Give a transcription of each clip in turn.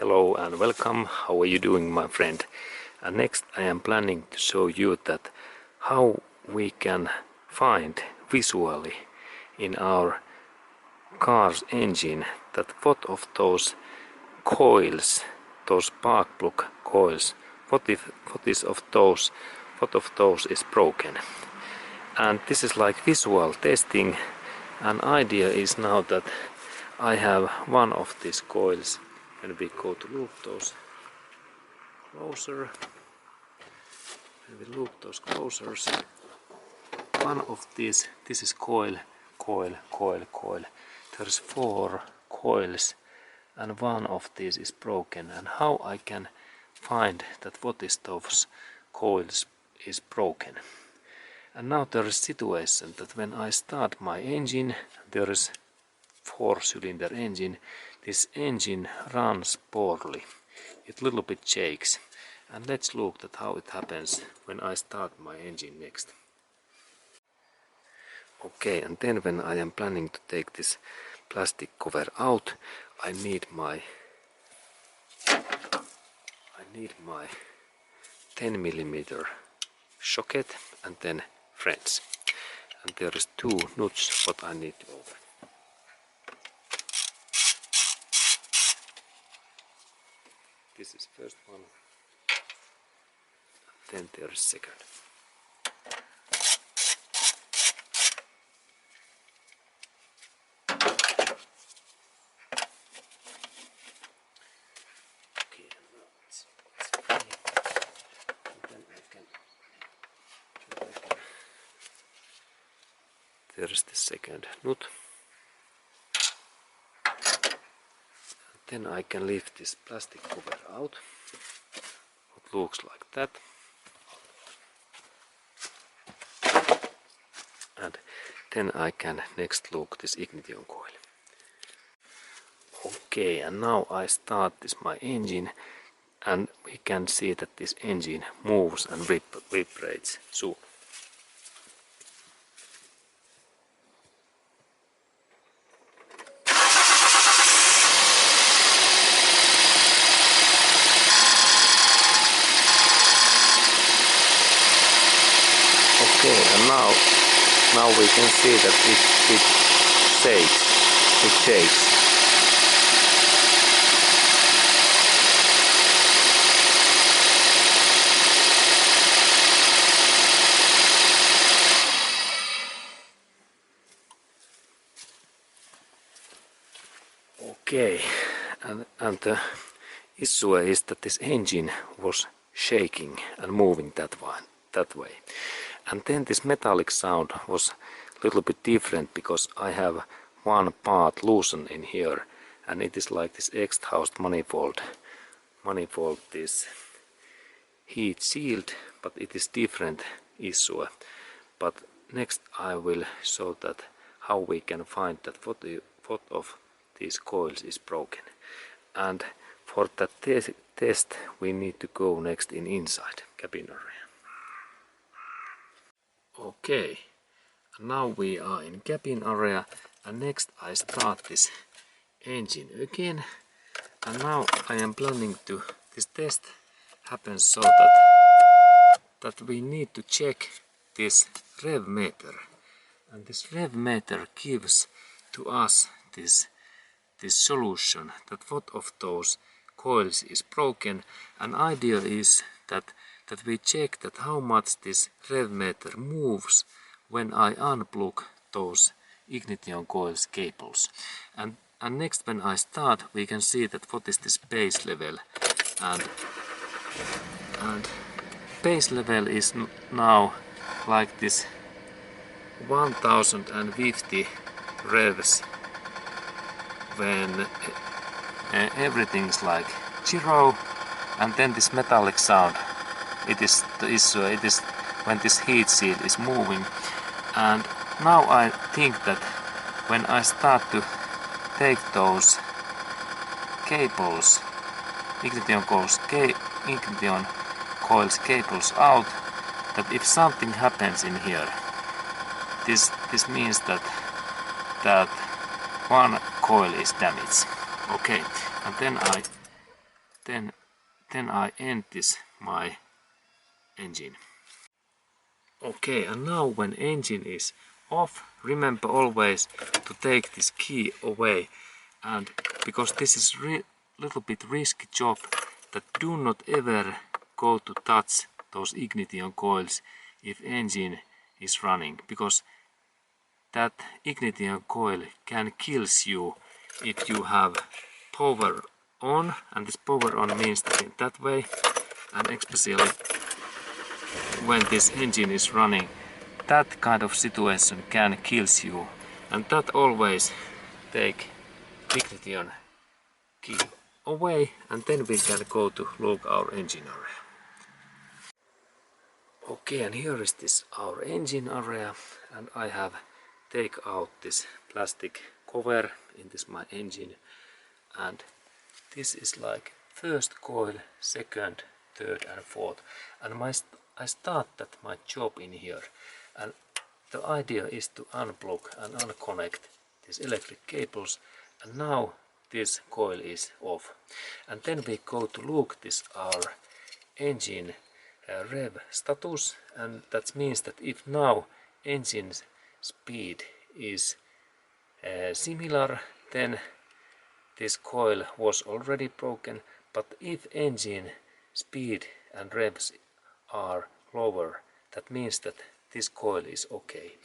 Hello and welcome. How are you doing, my friend? And next I am planning to show you that how we can find visually in our car's engine that what of those coils, those spark plug coils, what of those is broken. And this is like visual testing, and idea is now that I have one of these coils. When we go to loop those closer, one of these, this is coil. There's 4 coils and one of these is broken. And how I can find that what is those coils is broken. And now there is situation that when I start my engine, there is 4-cylinder engine. This engine runs poorly. It little bit shakes. And let's look at how it happens when I start my engine next. Okay, and then when I am planning to take this plastic cover out, I need my 10mm socket and then friends. And there is 2 nuts what I need to open. This is first one, then there is second. Okay, and now it's free. And then I can. There is the second nut. Then I can lift this plastic cover out. It looks like that. And then I can next look this ignition coil. Okay, and now I start this my engine, and we can see that this engine moves and vibrates soon. Okay, and now we can see that it shakes. Okay, and the issue is that this engine was shaking and moving that way. And then this metallic sound was a little bit different because I have one part loosened in here, and it is like this exhaust manifold this heat shield, but it is different issue. But next I will show that how we can find that what of these coils is broken. And for that test we need to go next inside cabin area. Okay, now we are in cabin area, and next I start this engine again. And now I am planning to, this test happens so that we need to check this rev meter. And this rev meter gives to us this solution that what of those coils is broken. And idea is that we check that how much this rev meter moves when I unplug those ignition coils cables. And next when I start, we can see that what is this base level, and base level is now like this 1050 revs when everything's like 0, and then this metallic sound, it is the issue, it is when this heat shield is moving. And now I think that when I start to take those cables, ignition coils cables out, that if something happens in here, this means that one coil is damaged. Okay, and then then I end this my engine. Okay, and now when engine is off, remember always to take this key away, and because this is little bit risky job, that do not ever go to touch those ignition coils if engine is running, because that ignition coil can kill you if you have power on, and this power on means that in that way, and especially when this engine is running, that kind of situation can kill you, and that always take ignition key away, and then we can go to look our engine area. Okay, and here is this our engine area, and I have take out this plastic cover in this my engine, and this is like first coil, second, third and fourth, and I start that my job in here, and the idea is to unplug and unconnect these electric cables, and now this coil is off, and then we go to look this our engine rev status, and that means that if now engine speed is similar, then this coil was already broken, but if engine speed and revs are lower, that means that this coil is okay.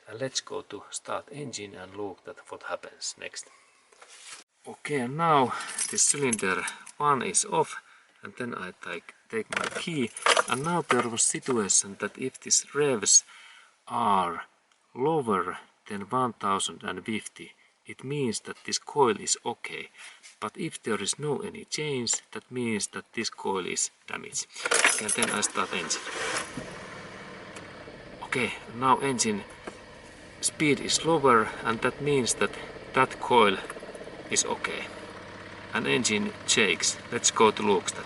And let's go to start engine and look at what happens next. Okay, and now this cylinder 1 is off, and then I take my key, and now there was situation that if these revs are lower than 1050, it means that this coil is okay, but if there is no any change, that means that this coil is damaged. And then I start engine. Okay, now engine speed is lower, and that means that that coil is okay, and engine shakes. Let's go to look that.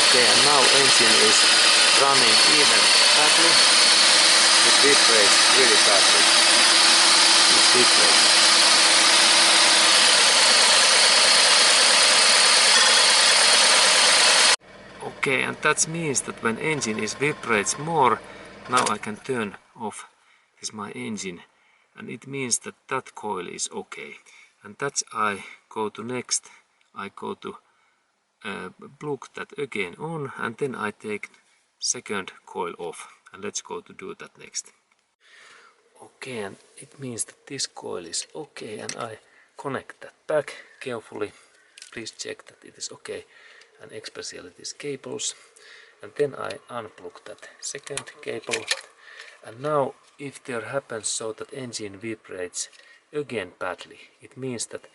Okay, and now engine is running even badly. It vibrates really badly. It vibrates. Okay, and that means that when engine is vibrates more, now I can turn off this my engine, and it means that that coil is okay. And that's I go to next. I go to plug that again on, and then I take second coil off, and let's go to do that next. Okay, and it means that this coil is okay, and I connect that back carefully. Please check that it is okay, and especially these cables, and then I unplug that second cable, and now if there happens so that engine vibrates again badly, it means that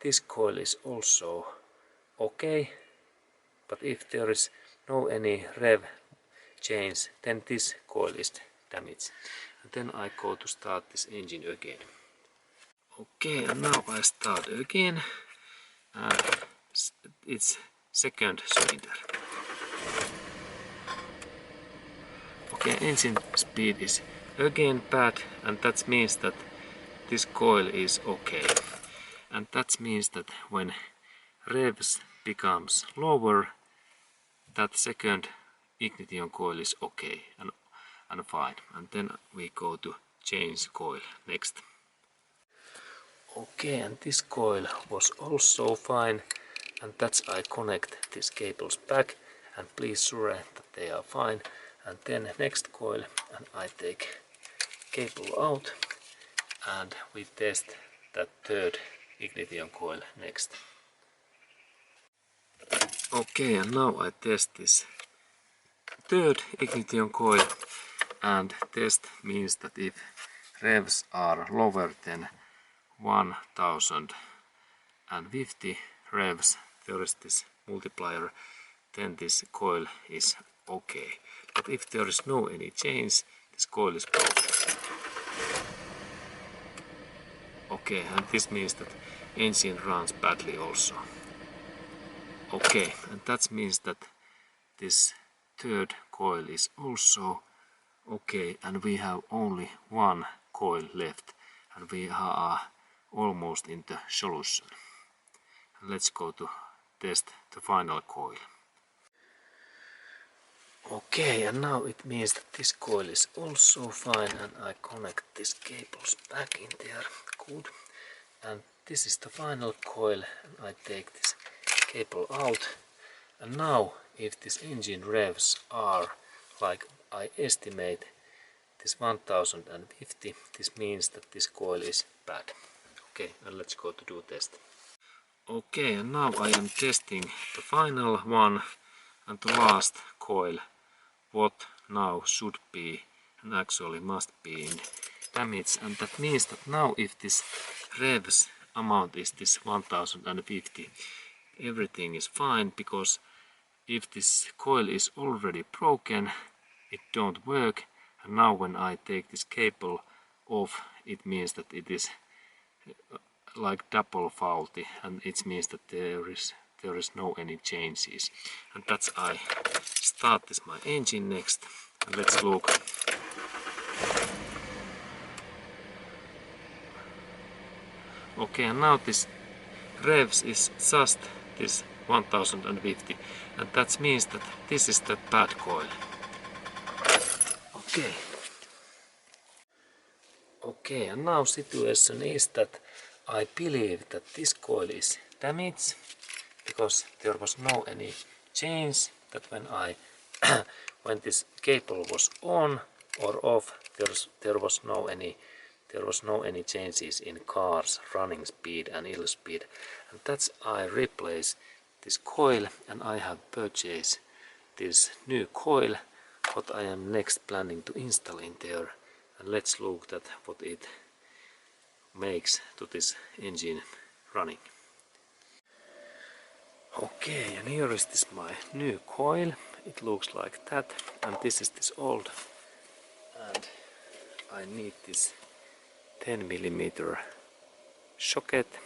this coil is also okay, but if there is no any rev change, then this coil is damaged, and then I go to start this engine again. Okay, and now I start again, and it's second cylinder. Okay, engine speed is again bad, and that means that this coil is okay, and that means that when revs becomes lower, that second ignition coil is okay and fine, and then we go to change coil next. Okay, and this coil was also fine, and that's I connect these cables back, and please sure that they are fine, and then next coil, and I take cable out, and we test that third ignition coil next. Okay, and now I test this third ignition coil, and test means that if revs are lower than 1050 revs, there is this multiplier, then this coil is okay. But if there is no any change, this coil is broken. Okay, and this means that engine runs badly also. Okay, and that means that this third coil is also okay, and we have only one coil left, and we are almost in the solution. Let's go to test the final coil. Okay, and now it means that this coil is also fine, and I connect these cables back in there. Good. And this is the final coil, and I take this cable out. And now if this engine revs are like I estimate this 1050, this means that this coil is bad. Okay, and let's go to do test. Okay, and now I am testing the final one and the last coil, what now should be and actually must be in damage. And that means that now if this revs amount is this 1050, everything is fine, because if this coil is already broken, it don't work. And now when I take this cable off, it means that it is like double faulty, and it means that there is no any changes. And that's I start this my engine next, and let's look. Okay, and now this revs is just this 1050, and that means that this is the bad coil. Okay, and now situation is that I believe that this coil is damaged, because there was no any change that when I when this cable was on or off, there was no any changes in cars running speed and idle speed, and that's I replace this coil, and I have purchased this new coil what I am next planning to install in there. And let's look at what it makes to this engine running. Okay, and here is this my new coil. It looks like that, and this is this old, and I need this 10mm socket,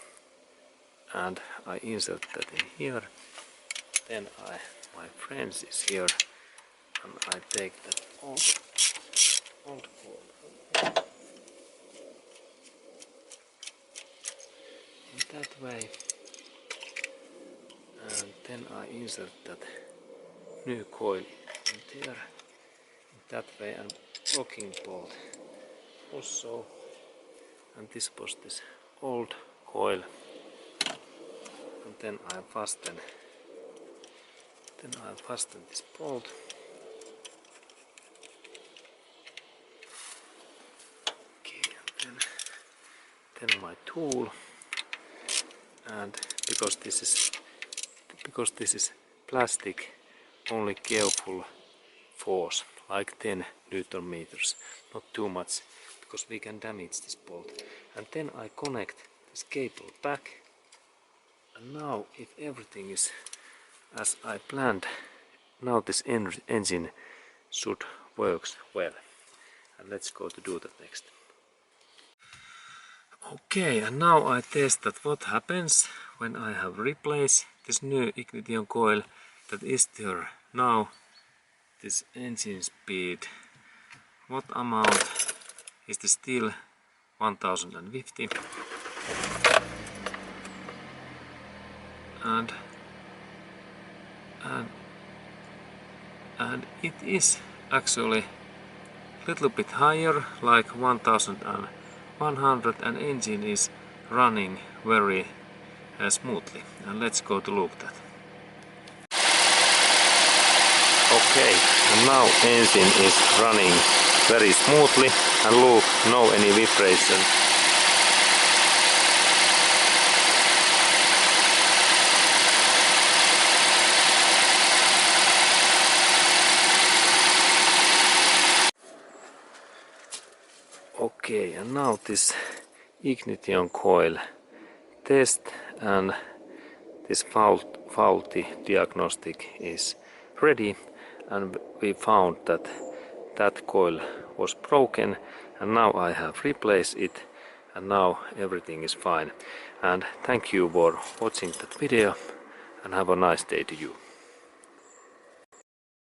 and I insert that in here. Then my friends is here, and I take that old coil in that way, and then I insert that new coil in there in that way, and locking bolt also, and this was this old coil, and then I fasten this bolt. Okay, and then my tool, and because this is plastic, only careful force like 10 Newton meters, not too much, because we can damage this bolt. And then I connect this cable back, and now if everything is as I planned, now this engine should work well. And let's go to do that next. Okay, and now I test that what happens when I have replaced this new ignition coil. That is there now this engine speed. What amount is the still 1050, and it is actually a little bit higher, like 1100, and engine is running very smoothly. And let's go to look that. Okay, and now engine is running very smoothly, and look, no any vibration. Okay, and now this ignition coil test and this faulty diagnostic is ready, and we found that that coil was broken, and now I have replaced it, and now everything is fine. And thank you for watching that video, and have a nice day to you.